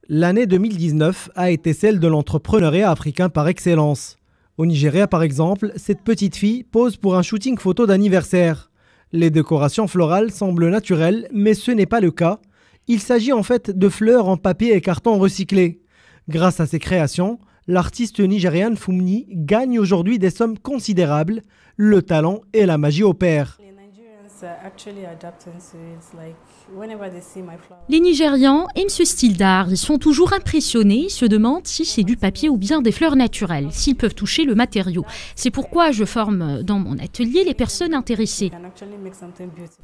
L'année 2019 a été celle de l'entrepreneuriat africain par excellence. Au Nigeria, par exemple, cette petite fille pose pour un shooting photo d'anniversaire. Les décorations florales semblent naturelles, mais ce n'est pas le cas. Il s'agit en fait de fleurs en papier et carton recyclés. Grâce à ces créations, l'artiste nigériane Funmi gagne aujourd'hui des sommes considérables. Le talent et la magie opèrent. Les Nigérians aiment ce style d'art. Ils sont toujours impressionnés. Ils se demandent si c'est du papier ou bien des fleurs naturelles, s'ils peuvent toucher le matériau. C'est pourquoi je forme dans mon atelier les personnes intéressées.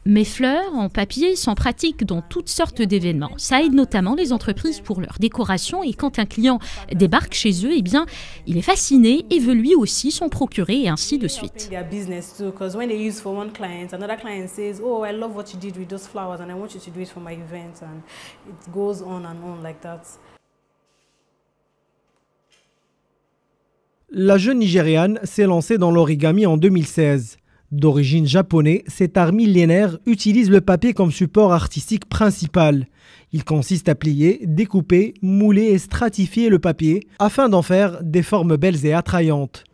Mes fleurs en papier sont pratiques dans toutes sortes d'événements. Ça aide notamment les entreprises pour leur décoration et quand un client débarque chez eux, eh bien, il est fasciné et veut lui aussi s'en procurer et ainsi de suite. La jeune Nigériane s'est lancée dans l'origami en 2016. D'origine japonaise, cet art millénaire utilise le papier comme support artistique principal. Il consiste à plier, découper, mouler et stratifier le papier afin d'en faire des formes belles et attrayantes.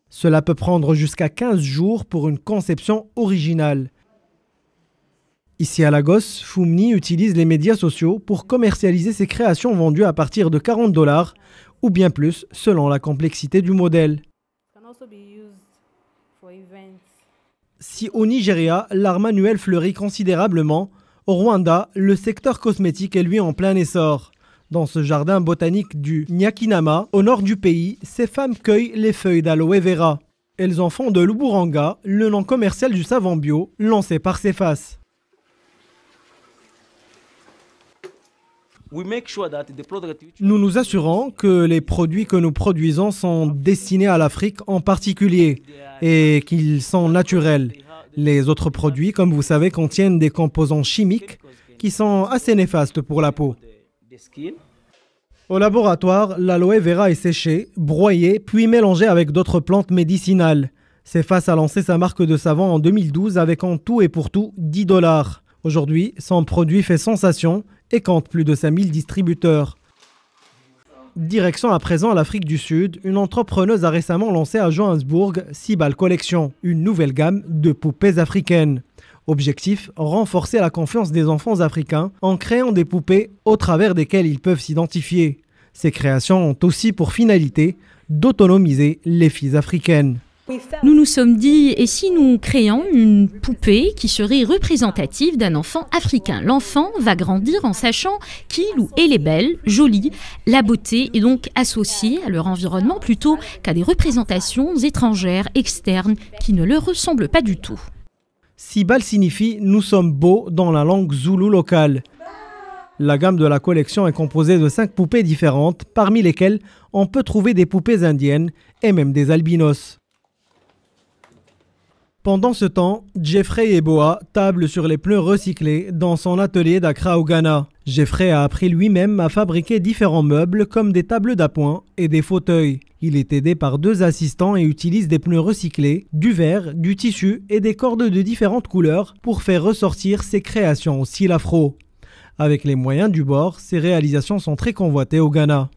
Cela peut prendre jusqu'à 15 jours pour une conception originale. Ici à Lagos, Funmi utilise les médias sociaux pour commercialiser ses créations vendues à partir de $40 ou bien plus selon la complexité du modèle. Si au Nigeria, l'art manuel fleurit considérablement, au Rwanda, le secteur cosmétique est lui en plein essor. Dans ce jardin botanique du Nyakinama, au nord du pays, ces femmes cueillent les feuilles d'aloe vera. Elles en font de l'uburanga, le nom commercial du savon bio, lancé par Cefas. Nous nous assurons que les produits que nous produisons sont destinés à l'Afrique en particulier et qu'ils sont naturels. Les autres produits, comme vous savez, contiennent des composants chimiques qui sont assez néfastes pour la peau. Au laboratoire, l'aloe vera est séché, broyé, puis mélangé avec d'autres plantes médicinales. Cefas a lancé sa marque de savon en 2012 avec en tout et pour tout $10. Aujourd'hui, son produit fait sensation et compte plus de 5000 distributeurs. Direction à présent l'Afrique du Sud, une entrepreneuse a récemment lancé à Johannesburg Sibal Collection, une nouvelle gamme de poupées africaines. Objectif, renforcer la confiance des enfants africains en créant des poupées au travers desquelles ils peuvent s'identifier. Ces créations ont aussi pour finalité d'autonomiser les filles africaines. Nous nous sommes dit, et si nous créons une poupée qui serait représentative d'un enfant africain? L'enfant va grandir en sachant qu'il ou elle est belle, jolie. La beauté est donc associée à leur environnement plutôt qu'à des représentations étrangères, externes, qui ne leur ressemblent pas du tout. Sibal signifie « nous sommes beaux » dans la langue zoulou locale. La gamme de la collection est composée de 5 poupées différentes, parmi lesquelles on peut trouver des poupées indiennes et même des albinos. Pendant ce temps, Jeffrey Eboa table sur les pneus recyclés dans son atelier d'Accra au Ghana. Jeffrey a appris lui-même à fabriquer différents meubles comme des tables d'appoint et des fauteuils. Il est aidé par 2 assistants et utilise des pneus recyclés, du verre, du tissu et des cordes de différentes couleurs pour faire ressortir ses créations au style afro. Avec les moyens du bord, ses réalisations sont très convoitées au Ghana.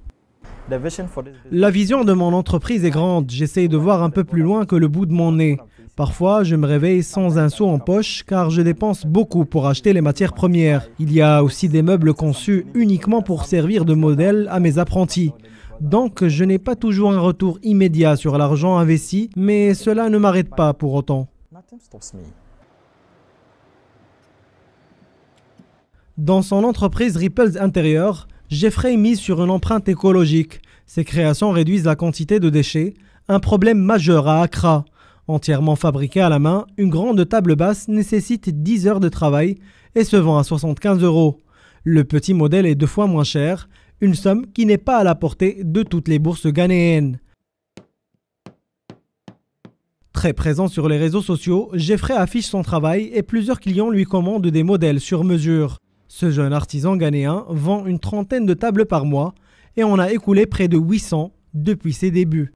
La vision de mon entreprise est grande. J'essaye de voir un peu plus loin que le bout de mon nez. Parfois, je me réveille sans un sou en poche car je dépense beaucoup pour acheter les matières premières. Il y a aussi des meubles conçus uniquement pour servir de modèle à mes apprentis. Donc, je n'ai pas toujours un retour immédiat sur l'argent investi, mais cela ne m'arrête pas pour autant. Dans son entreprise Ripples Intérieur, Jeffrey mise sur une empreinte écologique. Ses créations réduisent la quantité de déchets, un problème majeur à Accra. Entièrement fabriquée à la main, une grande table basse nécessite 10 heures de travail et se vend à 75 €. Le petit modèle est 2 fois moins cher, une somme qui n'est pas à la portée de toutes les bourses ghanéennes. Très présent sur les réseaux sociaux, Jeffrey affiche son travail et plusieurs clients lui commandent des modèles sur mesure. Ce jeune artisan ghanéen vend une trentaine de tables par mois et en a écoulé près de 800 depuis ses débuts.